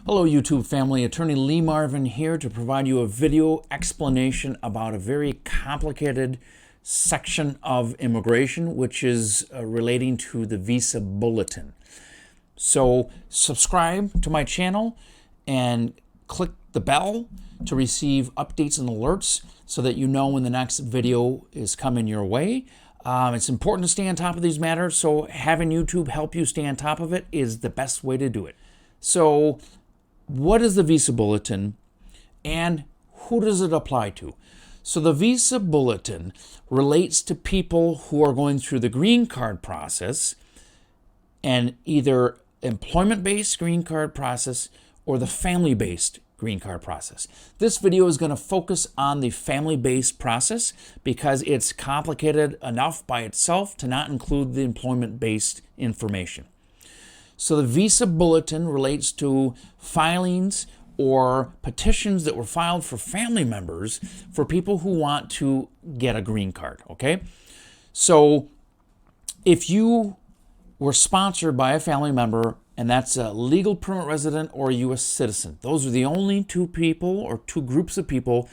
Hello YouTube family, Attorney Lee Marvin here to provide you a video explanation about a very complicated section of immigration, which is relating to the Visa Bulletin. So subscribe to my channel and click the bell to receive updates and alerts so that you know when the next video is coming your way. It's important to stay on top of these matters, so having YouTube help you stay on top of it is the best way to do it. So what is the Visa Bulletin and who does it apply to? So the Visa Bulletin relates to people who are going through the green card process, and either employment-based green card process or the family-based green card process. This video is going to focus on the family-based process because it's complicated enough by itself to not include the employment-based information. So the Visa Bulletin relates to filings or petitions that were filed for family members for people who want to get a green card, okay? So if you were sponsored by a family member and that's a legal permanent resident or a U.S. citizen, those are the only two people or two groups of people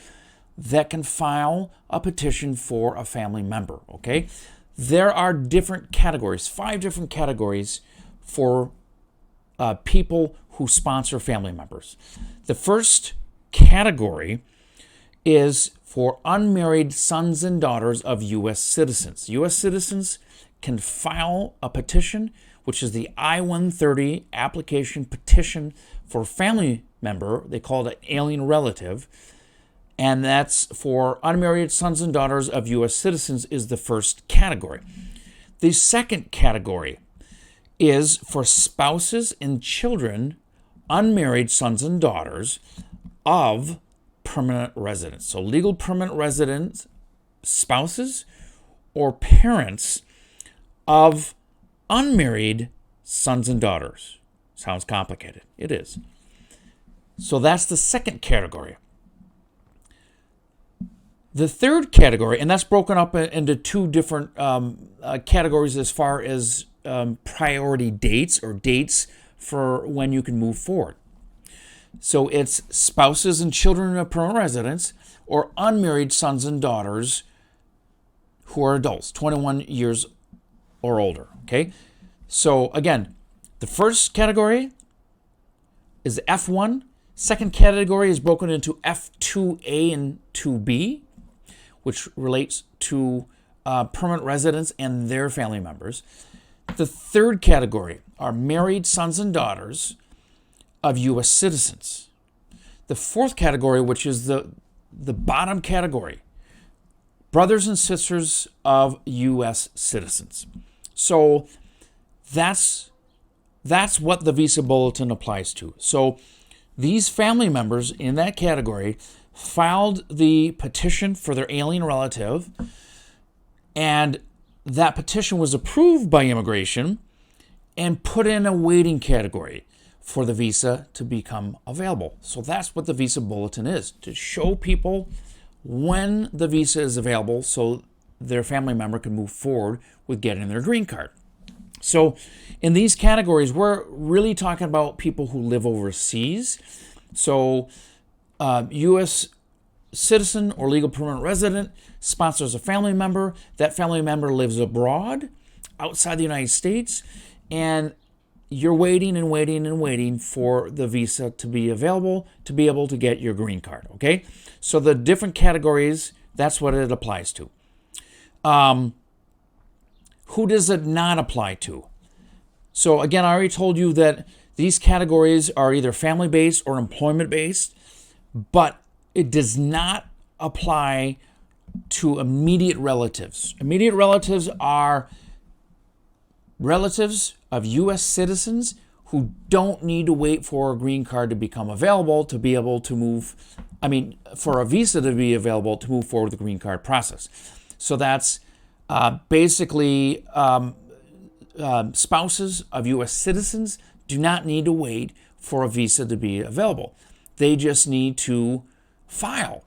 that can file a petition for a family member, okay? There are different categories, 5 different categories for people who sponsor family members. The first category is for unmarried sons and daughters of U.S. citizens. U.S. citizens can file a petition, which is the I-130 application petition for a family member. They call it an alien relative. And that's for unmarried sons and daughters of U.S. citizens is the first category. The second category is for spouses and children, unmarried sons and daughters of permanent residents. So legal permanent residents, spouses or parents of unmarried sons and daughters. Sounds complicated. It is. So that's the second category. The third category, and that's broken up into 2 different categories as far as priority dates or dates for when you can move forward. So it's spouses and children of permanent residents or unmarried sons and daughters who are adults, 21 years or older, okay? So again, the first category is F1. Second category is broken into F2A and 2B, which relates to permanent residents and their family members. The third category are married sons and daughters of U.S. citizens. The fourth category, which is the bottom category, brothers and sisters of U.S. citizens. So that's what the Visa Bulletin applies to. So these family members in that category filed the petition for their alien relative, and that petition was approved by immigration and put in a waiting category for the visa to become available. So that's what the Visa Bulletin is, to show people when the visa is available so their family member can move forward with getting their green card. So in these categories, we're really talking about people who live overseas. So U.S. citizen or legal permanent resident sponsors a family member. That family member lives abroad, outside the United States, and you're waiting and waiting and waiting for the visa to be available to be able to get your green card, okay? So the different categories, that's what it applies to. Who does it not apply to? So again, I already told you that these categories are either family-based or employment-based, but it does not apply to immediate relatives. Immediate relatives are relatives of U.S. citizens who don't need to wait for a green card to become available to be able to move, for a visa to be available to move forward with the green card process. So that's basically spouses of U.S. citizens do not need to wait for a visa to be available. They just need to file,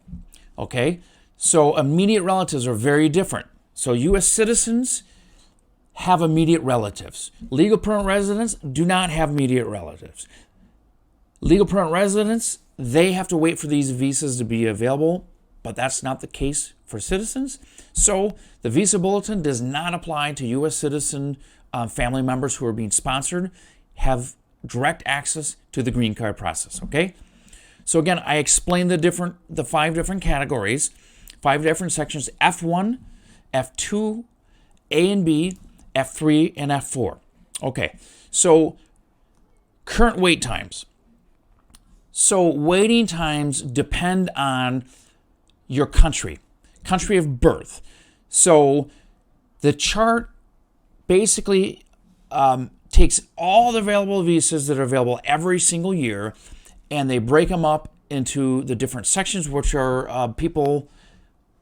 okay? So immediate relatives are very different. So U.S. citizens have immediate relatives. Legal permanent residents do not have immediate relatives. Legal permanent residents, they have to wait for these visas to be available, but that's not the case for citizens. So the visa bulletin does not apply to U.S. citizen family members who are being sponsored, have direct access to the green card process, okay? So again, I explained the 5 different categories, 5 different sections: F1, F2, A and B, F3, and F4. Okay, so current wait times. So waiting times depend on your country of birth. So the chart basically takes all the available visas that are available every single year, and they break them up into the different sections, which are people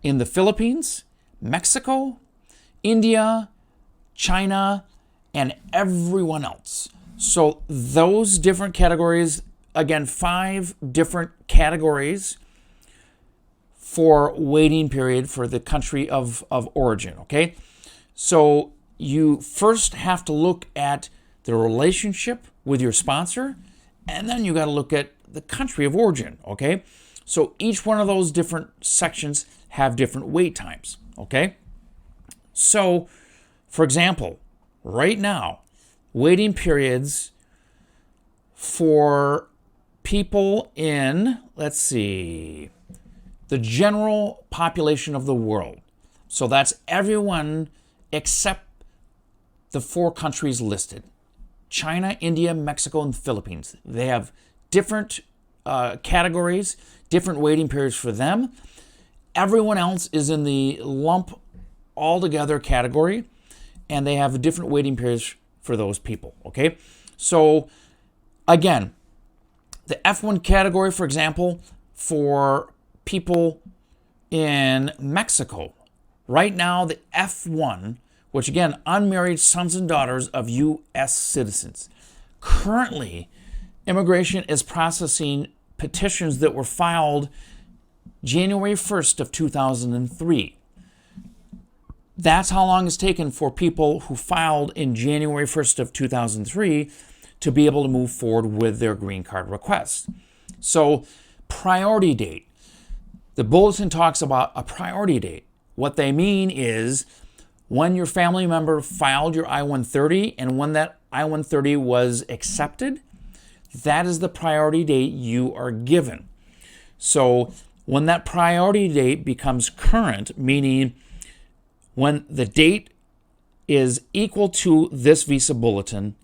in the Philippines, Mexico, India, China, and everyone else. So those different categories, again, 5 different categories for waiting period for the country of origin, okay? So you first have to look at the relationship with your sponsor, and then you got to look at the country of origin, okay? So each one of those different sections have different wait times, okay? So, for example, right now, waiting periods for people in, let's see, the general population of the world. So that's everyone except the 4 countries listed: China, India, Mexico, and the Philippines. They have different categories, different waiting periods for them. Everyone else is in the lump altogether category, and they have different waiting periods for those people, okay? So again, the F1 category, for example, for people in Mexico, right now the F1, which again, unmarried sons and daughters of U.S. citizens. Currently, immigration is processing petitions that were filed January 1st of 2003. That's how long it's taken for people who filed in January 1st of 2003 to be able to move forward with their green card request. So, priority date. The bulletin talks about a priority date. What they mean is when your family member filed your I-130 and when that I-130 was accepted, that is the priority date you are given. So when that priority date becomes current, meaning when the date is equal to this visa bulletin,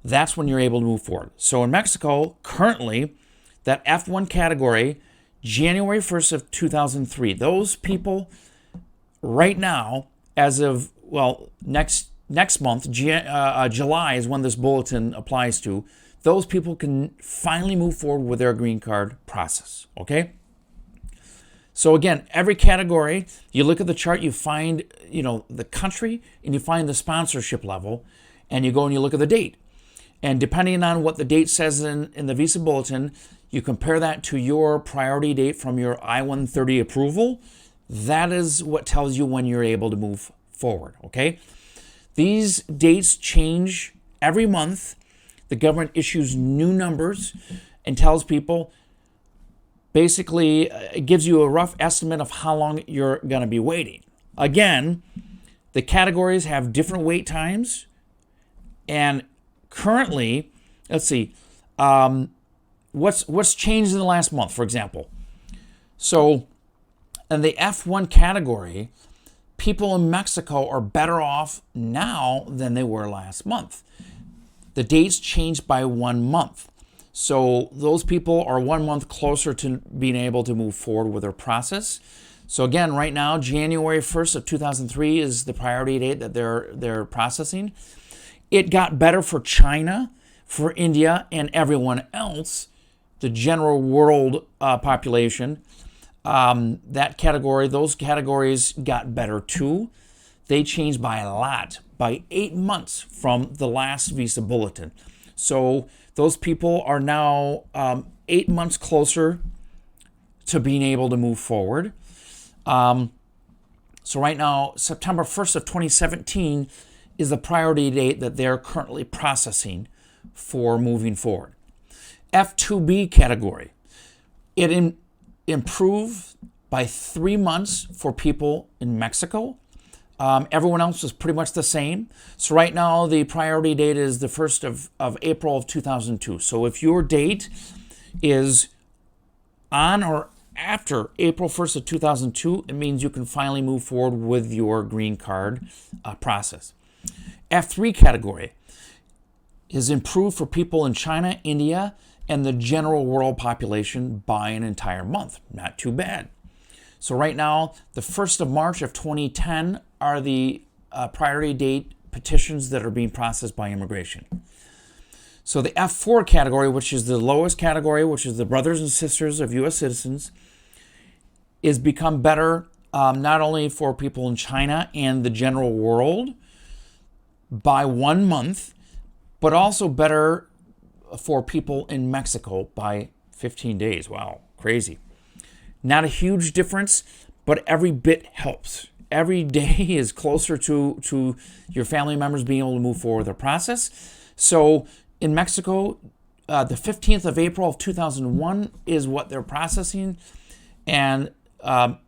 that's when you're able to move forward. So in Mexico, currently, that F1 category, January 1st of 2003, those people right now, as of, well, next month, July is when this bulletin applies to, those people can finally move forward with their green card process, okay? So again, every category, you look at the chart, you find, the country, and you find the sponsorship level, and you go and you look at the date. And depending on what the date says in the visa bulletin, you compare that to your priority date from your I-130 approval. That is what tells you when you're able to move forward, okay? These dates change every month. The government issues new numbers and tells people, basically, it gives you a rough estimate of how long you're going to be waiting. Again, the categories have different wait times, and currently, let's see, what's changed in the last month, for example. So in the F1 category, people in Mexico are better off now than they were last month. The dates changed by 1 month. So those people are 1 month closer to being able to move forward with their process. So again, right now, January 1st of 2003 is the priority date that they're processing. It got better for China, for India, and everyone else, the general world population. That category, those categories got better too. They changed by a lot, by 8 months from the last visa bulletin. So those people are now 8 months closer to being able to move forward. So right now, September 1st of 2017 is the priority date that they're currently processing for moving forward. F2B category, it improved by 3 months for people in Mexico. Everyone else was pretty much the same. So right now, the priority date is the 1st of April of 2002. So if your date is on or after April 1st of 2002, it means you can finally move forward with your green card process. F3 category is improved for people in China, India, and the general world population by an entire month. Not too bad. So right now, the 1st of March of 2010 are the priority date petitions that are being processed by immigration. So the F4 category, which is the lowest category, which is the brothers and sisters of U.S. citizens, is become better not only for people in China and the general world by 1 month, but also better for people in Mexico by 15 days. Wow, crazy. Not a huge difference, but every bit helps. Every day is closer to your family members being able to move forward with their process. So in Mexico, the 15th of April of 2001 is what they're processing. And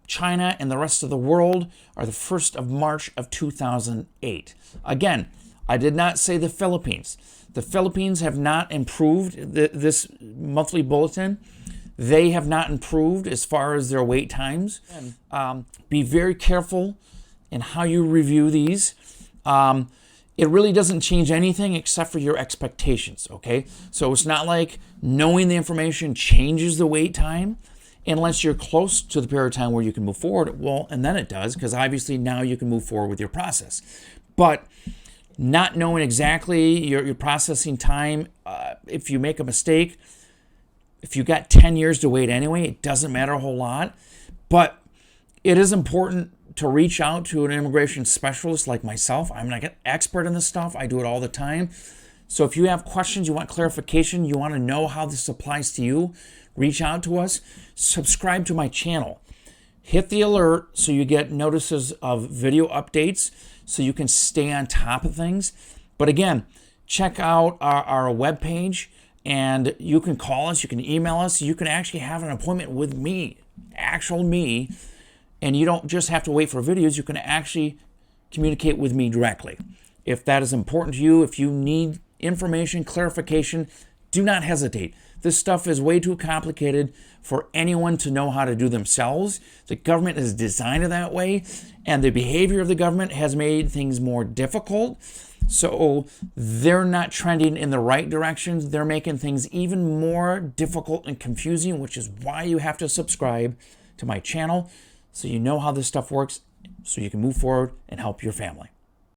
China and the rest of the world are the 1st of March of 2008. Again, I did not say the Philippines. The Philippines have not improved this monthly bulletin. They have not improved as far as their wait times. Be very careful in how you review these. It really doesn't change anything except for your expectations, okay? So it's not like knowing the information changes the wait time unless you're close to the period of time where you can move forward. Well, and then it does, because obviously now you can move forward with your process. But not knowing exactly your processing time, if you make a mistake, if you got 10 years to wait anyway, it doesn't matter a whole lot. But it is important to reach out to an immigration specialist like myself. I'm not an expert in this stuff. I do it all the time. So if you have questions, you want clarification, you want to know how this applies to you, reach out to us. Subscribe to my channel. Hit the alert so you get notices of video updates so you can stay on top of things. But again, check out our webpage, and you can call us, you can email us, you can actually have an appointment with me, actual me, and you don't just have to wait for videos, you can actually communicate with me directly. If that is important to you, if you need information, clarification, do not hesitate. This stuff is way too complicated for anyone to know how to do themselves. The government is designed that way, and the behavior of the government has made things more difficult. So they're not trending in the right directions. They're making things even more difficult and confusing, which is why you have to subscribe to my channel so you know how this stuff works, so you can move forward and help your family.